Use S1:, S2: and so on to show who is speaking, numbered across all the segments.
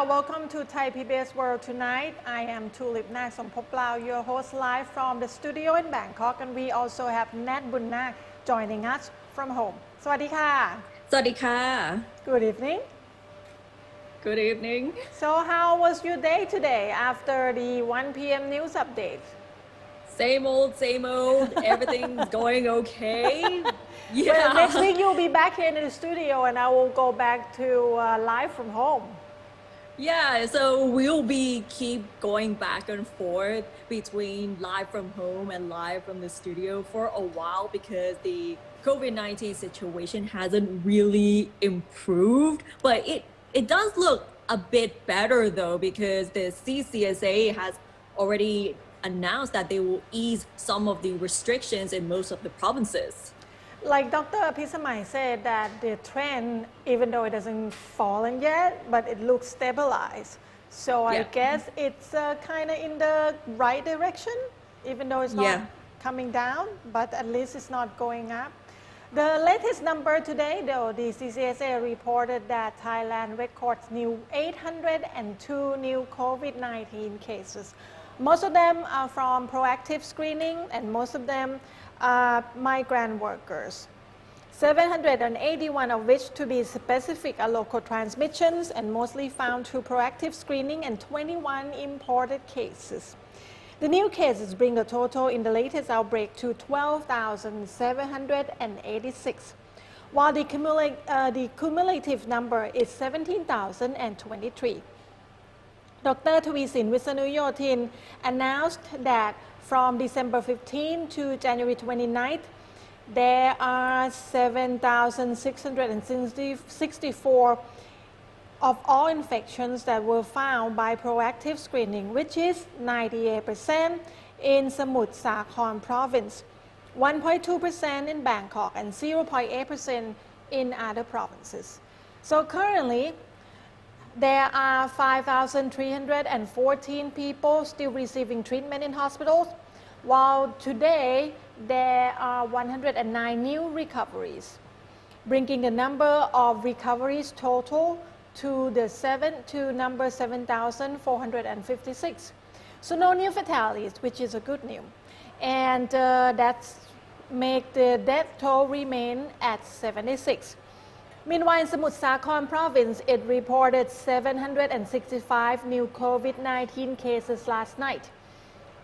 S1: welcome to Thai PBS World Tonight. I am Tulip Nak Sompoplao, your host live from the studio in Bangkok, and we also have Nat Bunnak joining us from home. สวัสดีค่ะ
S2: สวัสดีค่ะ
S1: Good evening.
S2: Good evening.
S1: So how was your day today after the 1 p.m. news update?
S2: Same old. Everything's going okay. Yeah.
S1: Well, next week you'll be back here in the studio and I will go back to live from home.
S2: Yeah, so we'll be keep going back and forth between live from home and live from the studio for a while because the COVID-19 situation hasn't really improved, but it does look a bit better though because the CCSA has already announced that they will ease some of the restrictions in most of the provinces.
S1: Like Dr. Pisamai said that the trend, even though it hasn't fallen yet, but it looks stabilized. So I guess it's kind of in the right direction, even though it's not coming down, but at least it's not going up. The latest number today, though, the CCSA reported that Thailand records new 802 new COVID-19 cases. Most of them are from proactive screening and most of them are migrant workers. 781 of which, to be specific, are local transmissions and mostly found through proactive screening and 21 imported cases. The new cases bring the total in the latest outbreak to 12,786, while the cumulative number is 17,023. Dr. Tavisin Vissanuyotin announced that from December 15 to January 29th, there are 7,664 of all infections that were found by proactive screening, which is 98% in Samut Sakhon province, 1.2% in Bangkok, and 0.8% in other provinces. So currently, there are 5,314 people still receiving treatment in hospitals, while today there are 109 new recoveries, bringing the number of recoveries total to number 7,456. So no new fatalities, which is a good news. And that's make the death toll remain at 76. Meanwhile, in Samut Sakhon province, it reported 765 new COVID-19 cases last night,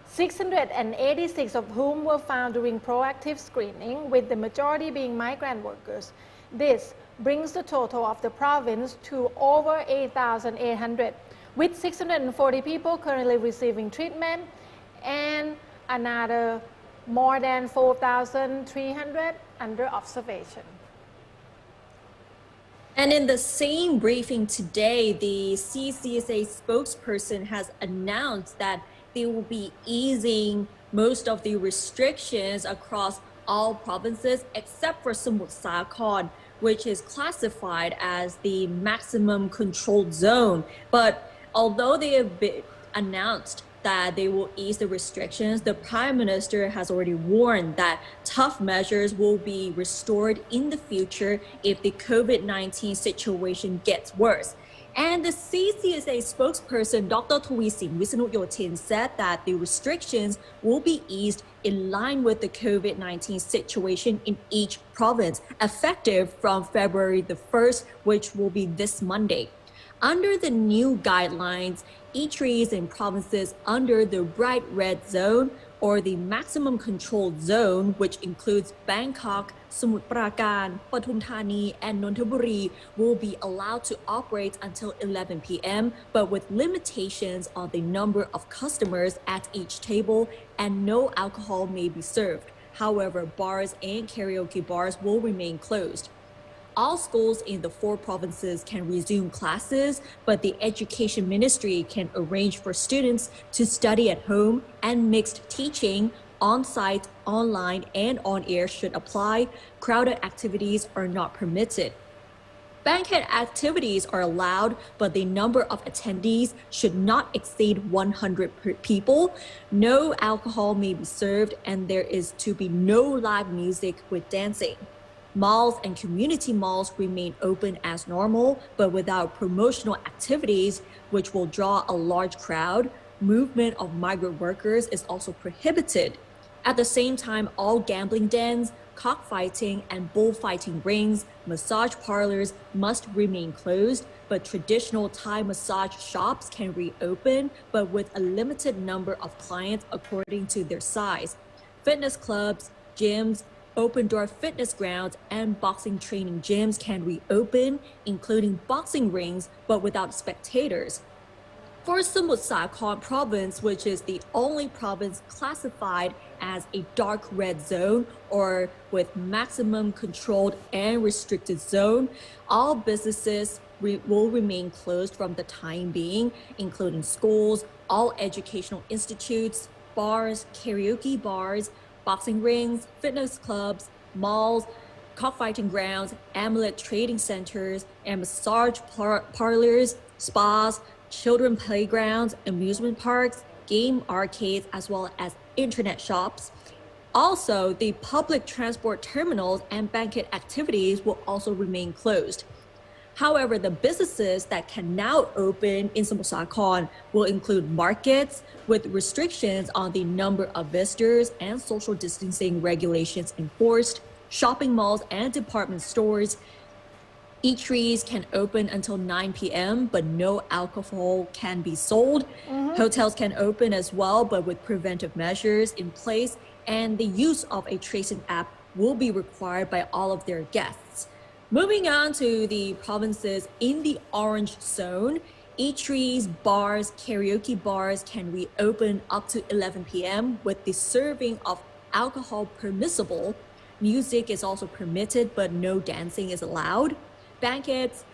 S1: 686 of whom were found during proactive screening, with the majority being migrant workers. This brings the total of the province to over 8,800, with 640 people currently receiving treatment and another more than 4,300 under observation.
S2: And in the same briefing today, the CCSA spokesperson has announced that they will be easing most of the restrictions across all provinces except for Samut Sakhon, which is classified as the maximum controlled zone. But although they have announced that they will ease the restrictions, the Prime Minister has already warned that tough measures will be restored in the future if the COVID-19 situation gets worse. And the CCSA spokesperson, Dr. Tavisin Vissanuyotin, said that the restrictions will be eased in line with the COVID-19 situation in each province, effective from February the 1st, which will be this Monday. Under the new guidelines, eateries in provinces under the bright red zone or the maximum controlled zone, which includes Bangkok, Samut Prakan, Pathum Thani, and Chonburi, will be allowed to operate until 11 p.m., but with limitations on the number of customers at each table, and no alcohol may be served. However, bars and karaoke bars will remain closed. All schools in the 4 provinces can resume classes, but the Education Ministry can arrange for students to study at home, and mixed teaching, on-site, online, and on-air should apply. Crowded activities are not permitted. Banquet activities are allowed, but the number of attendees should not exceed 100 people. No alcohol may be served, and there is to be no live music with dancing. Malls and community malls remain open as normal, but without promotional activities, which will draw a large crowd. Movement of migrant workers is also prohibited. At the same time, all gambling dens, cockfighting, and bullfighting rings, massage parlors must remain closed, but traditional Thai massage shops can reopen, but with a limited number of clients according to their size. Fitness clubs, gyms, open-door fitness grounds, and boxing training gyms can reopen, including boxing rings, but without spectators. For Samut Sakhon province, which is the only province classified as a dark red zone or with maximum controlled and restricted zone, all businesses will remain closed from the time being, including schools, all educational institutes, bars, karaoke bars, boxing rings, fitness clubs, malls, cockfighting grounds, amulet trading centers, and massage parlors, spas, children playgrounds, amusement parks, game arcades, as well as internet shops. Also, the public transport terminals and banquet activities will also remain closed. However, the businesses that can now open in Samut Sakhon will include markets with restrictions on the number of visitors and social distancing regulations enforced, shopping malls and department stores. Eateries can open until 9 p.m., but no alcohol can be sold. Hotels can open as well, but with preventive measures in place, and the use of a tracing app will be required by all of their guests. Moving on to the provinces in the orange zone, eateries, bars, karaoke bars can reopen up to 11 p.m. with the serving of alcohol permissible. Music is also permitted, but no dancing is allowed. Banquets,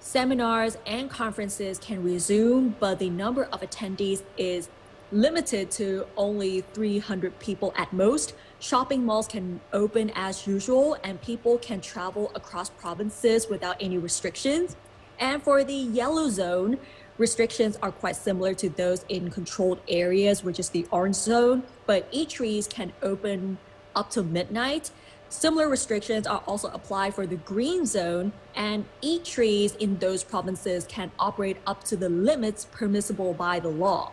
S2: seminars, and conferences can resume, but the number of attendees is limited to only 300 people at most. Shopping malls can open as usual, and people can travel across provinces without any restrictions. And for the yellow zone, restrictions are quite similar to those in controlled areas, which is the orange zone, but eateries can open up to midnight. Similar restrictions are also applied for the green zone, and eateries in those provinces can operate up to the limits permissible by the law.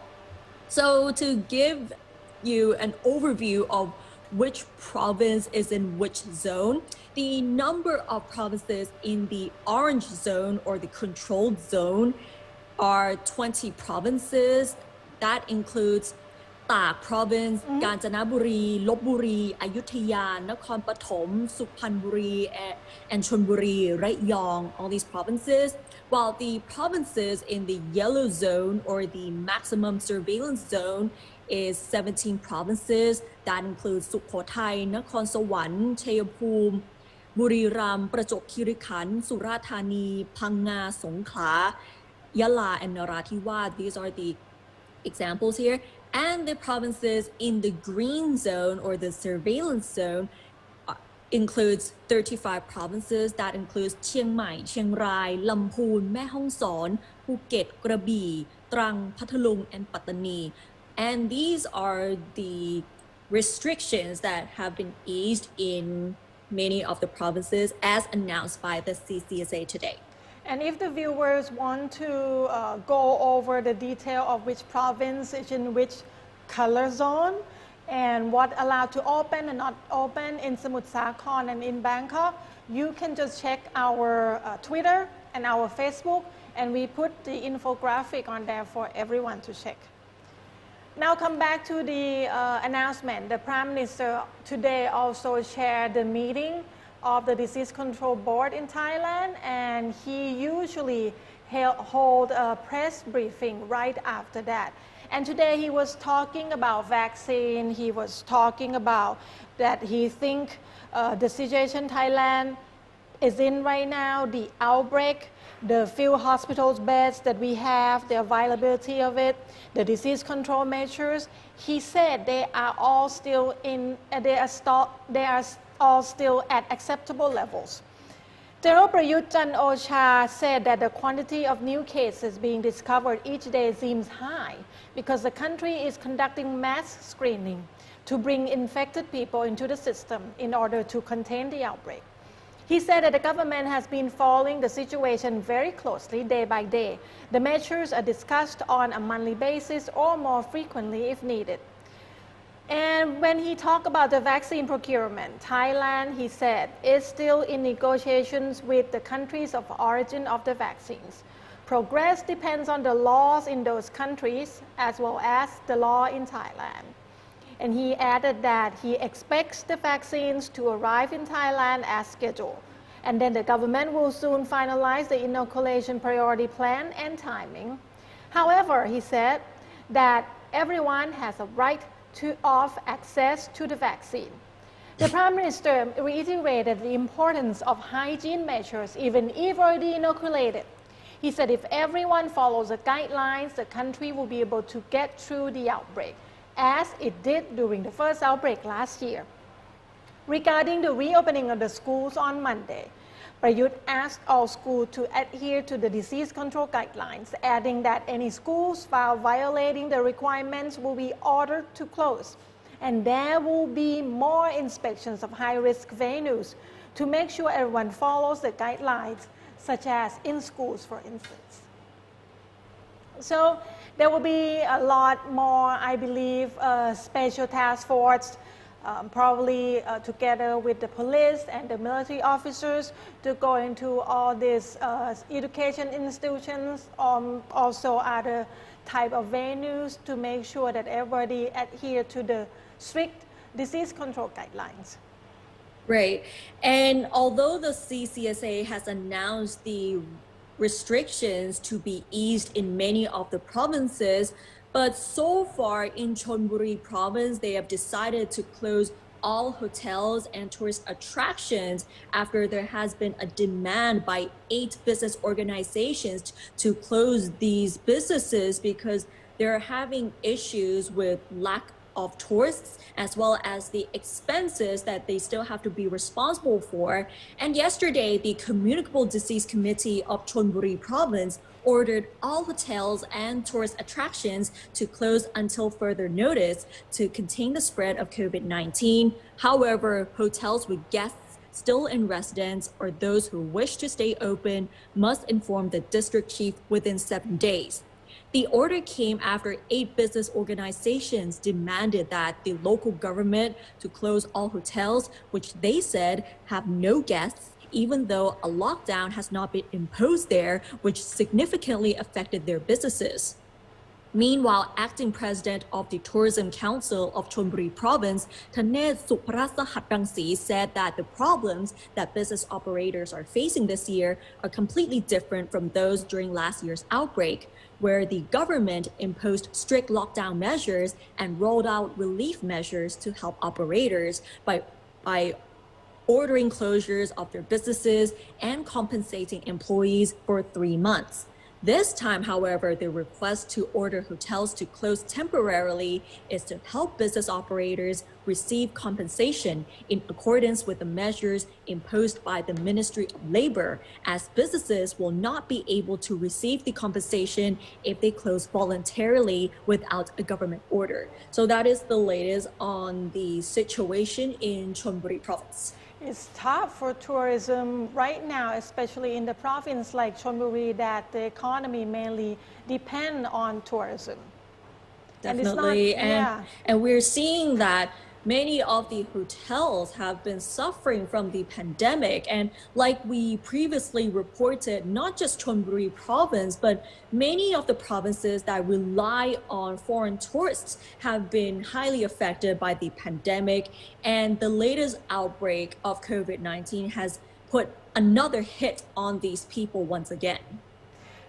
S2: So to give you an overview of which province is in which zone, the number of provinces in the orange zone or the controlled zone are 20 provinces. That includes Tak province, Kanchanaburi, Lopburi, Ayutthaya, Nakhon Pathom, Suphanburi, and Chonburi, Rayong, all these provinces. While the provinces in the yellow zone or the maximum surveillance zone is 17 provinces. That includes Sukhothai, Nakhon Sawan, Chayapum, Buriram, Prajop Khiri Khan, Surat Thani, Phang Nga, Songkhla, Yala, and Narathiwat. These are the examples here. And the provinces in the green zone or the surveillance zone includes 35 provinces. That includes Chiang Mai, Chiang Rai, Lamphun, Mae Hong Son, Phuket, Krabi, Trang, Phathalung, and Pattani. And these are the restrictions that have been eased in many of the provinces as announced by the CCSA today.
S1: And if the viewers want to go over the detail of which province is in which color zone and what allowed to open and not open in Samut Sakhon and in Bangkok, you can just check our Twitter and our Facebook, and we put the infographic on there for everyone to check. Now come back to the announcement. The Prime Minister today also shared the meeting of the Disease Control Board in Thailand, and he usually hold a press briefing right after that. And today he was talking about vaccine. He was talking about that he think the situation Thailand is in right now, the outbreak, the few hospitals beds that we have, the availability of it, the disease control measures. He said they are all still all still at acceptable levels. General Prayut Chan-o-cha said that the quantity of new cases being discovered each day seems high because the country is conducting mass screening to bring infected people into the system in order to contain the outbreak. He said that the government has been following the situation very closely day by day. The measures are discussed on a monthly basis or more frequently if needed. And when he talked about the vaccine procurement, Thailand, he said, is still in negotiations with the countries of origin of the vaccines. Progress depends on the laws in those countries as well as the law in Thailand. And he added that he expects the vaccines to arrive in Thailand as scheduled. And then the government will soon finalize the inoculation priority plan and timing. However, he said that everyone has a right of access to the vaccine. The Prime Minister reiterated the importance of hygiene measures even if already inoculated. He said if everyone follows the guidelines, the country will be able to get through the outbreak, as it did during the first outbreak last year. Regarding the reopening of the schools on Monday, Prayut asked all schools to adhere to the disease control guidelines, adding that any schools found violating the requirements will be ordered to close. And there will be more inspections of high-risk venues to make sure everyone follows the guidelines, such as in schools, for instance. So there will be a lot more, I believe, special task force, probably together with the police and the military officers to go into all these education institutions, also other type of venues to make sure that everybody adhere to the strict disease control guidelines.
S2: Right. And although the CCSA has announced the restrictions to be eased in many of the provinces, but so far in Chonburi province, they have decided to close all hotels and tourist attractions after there has been a demand by 8 business organizations to close these businesses because they're having issues with lack of tourists as well as the expenses that they still have to be responsible for. And yesterday, the Communicable Disease Committee of Chonburi province ordered all hotels and tourist attractions to close until further notice to contain the spread of COVID-19. However, hotels with guests still in residence or those who wish to stay open must inform the district chief within 7 days. The order came after 8 business organizations demanded that the local government to close all hotels, which they said have no guests, even though a lockdown has not been imposed there, which significantly affected their businesses. Meanwhile, acting president of the Tourism Council of Chonburi Province, Thanet Suprasa Hatrangsi, said that the problems that business operators are facing this year are completely different from those during last year's outbreak, where the government imposed strict lockdown measures and rolled out relief measures to help operators by ordering closures of their businesses and compensating employees for 3 months. This time, however, the request to order hotels to close temporarily is to help business operators receive compensation in accordance with the measures imposed by the Ministry of Labor, as businesses will not be able to receive the compensation if they close voluntarily without a government order. So that is the latest on the situation in Chonburi province.
S1: It's tough for tourism right now, especially in the province like Chonburi, that the economy mainly depend on tourism.
S2: Definitely, and we're seeing that many of the hotels have been suffering from the pandemic. And like we previously reported, not just Chonburi province, but many of the provinces that rely on foreign tourists have been highly affected by the pandemic. And the latest outbreak of COVID-19 has put another hit on these people once again.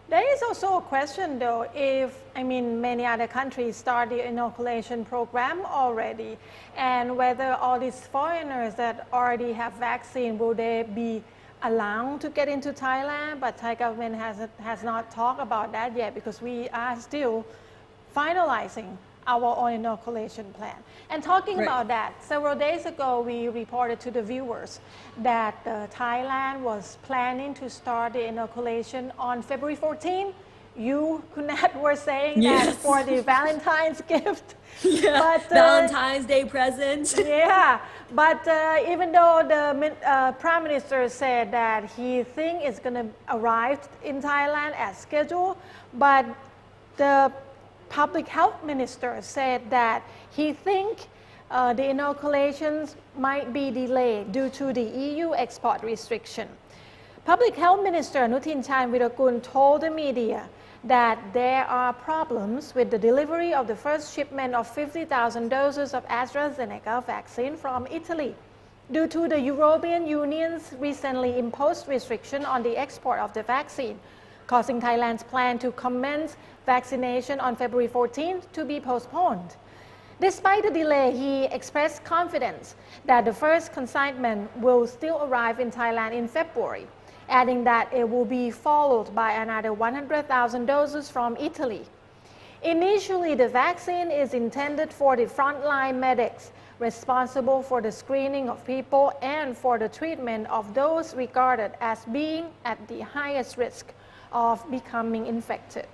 S1: There is also a question though, if, many other countries start the inoculation program already, and whether all these foreigners that already have vaccine, will they be allowed to get into Thailand? But Thai government has not talked about that yet because we are still finalizing our own inoculation plan. And talking about that, several days ago, we reported to the viewers that Thailand was planning to start the inoculation on February 14. you, Kunat, were saying
S2: Yes.
S1: that for the Valentine's gift.
S2: Yeah,
S1: But,
S2: Valentine's Day present.
S1: yeah, but even though the Prime Minister said that he thinks it's going to arrive in Thailand as scheduled, but the Public Health Minister said that he thinks the inoculations might be delayed due to the EU export restriction. Public Health Minister Anutin Charnvirakul told the media that there are problems with the delivery of the first shipment of 50,000 doses of AstraZeneca vaccine from Italy due to the European Union's recently imposed restriction on the export of the vaccine, causing Thailand's plan to commence vaccination on February 14th to be postponed. Despite the delay, he expressed confidence that the first consignment will still arrive in Thailand in February, adding that it will be followed by another 100,000 doses from Italy. Initially, the vaccine is intended for the frontline medics responsible for the screening of people and for the treatment of those regarded as being at the highest risk of becoming infected.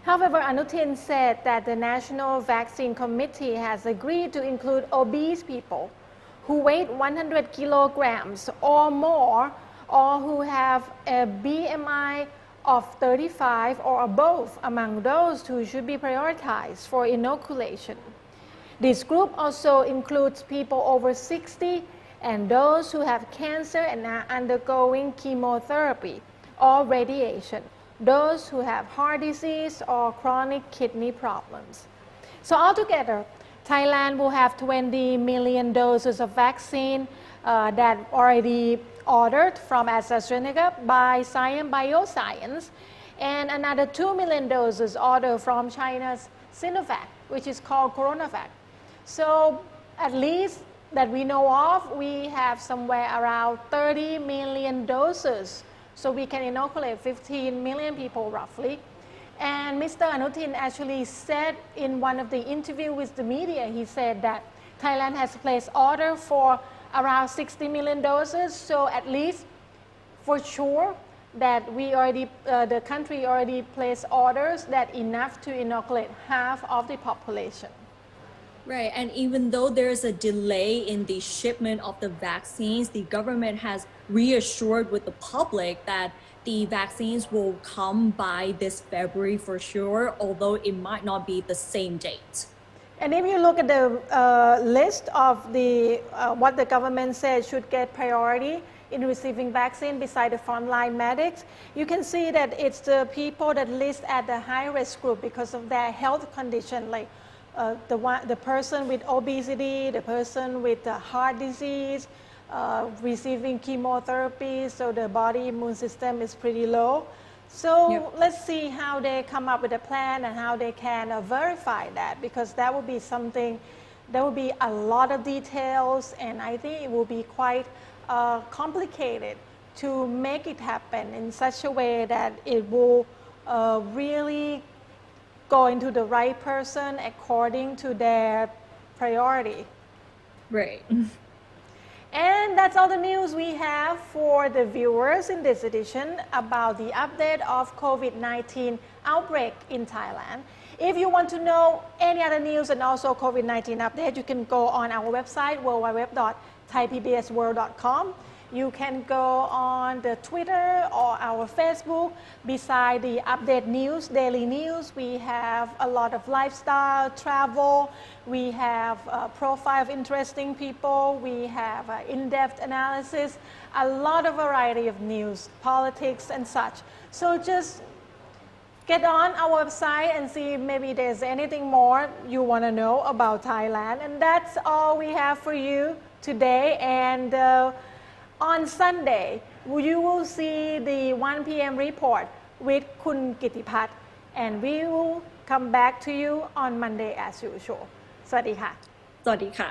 S1: However, Anutin said that the National Vaccine Committee has agreed to include obese people who weigh 100 kilograms or more, or who have a BMI of 35 or above among those who should be prioritized for inoculation. This group also includes people over 60 and those who have cancer and are undergoing chemotherapy or radiation, those who have heart disease or chronic kidney problems. So altogether, Thailand will have 20 million doses of vaccine that already ordered from AstraZeneca by Science Bioscience, and another 2 million doses ordered from China's Sinovac, which is called CoronaVac. So at least that we know of, we have somewhere around 30 million doses. So we can inoculate 15 million people roughly. And Mr. Anutin actually said in one of the interviews with the media, he said that Thailand has placed order for around 60 million doses. So at least for sure that we already, the country already placed orders that enough to inoculate half of the population.
S2: Right, and even though there's a delay in the shipment of the vaccines, the government has reassured with the public that the vaccines will come by this February for sure, although it might not be the same date.
S1: And if you look at the list of the what the government said should get priority in receiving vaccine beside the frontline medics, you can see that it's the people that list at the high-risk group because of their health condition, like the person with obesity, the person with heart disease, receiving chemotherapy, so the body immune system is pretty low. So let's see how they come up with a plan and how they can verify that, because that will be something, there will be a lot of details, and I think it will be quite complicated to make it happen in such a way that it will really go into the right person according to their priority.
S2: Right.
S1: And that's all the news we have for the viewers in this edition about the update of COVID-19 outbreak in Thailand. If you want to know any other news and also COVID-19 update, you can go on our website, www.thaipbsworld.com. You can go on the Twitter or our Facebook. Beside the update news, daily news, we have a lot of lifestyle, travel. We have a profile of interesting people. We have in-depth analysis, a lot of variety of news, politics and such. So just get on our website and see maybe there's anything more you want to know about Thailand. And that's all we have for you today. And on Sunday, you will see the 1 p.m. report with Kun Kitipat, and we will come back to you on Monday as usual. สวัสดีค่ะ
S2: สวัสดีค่ะ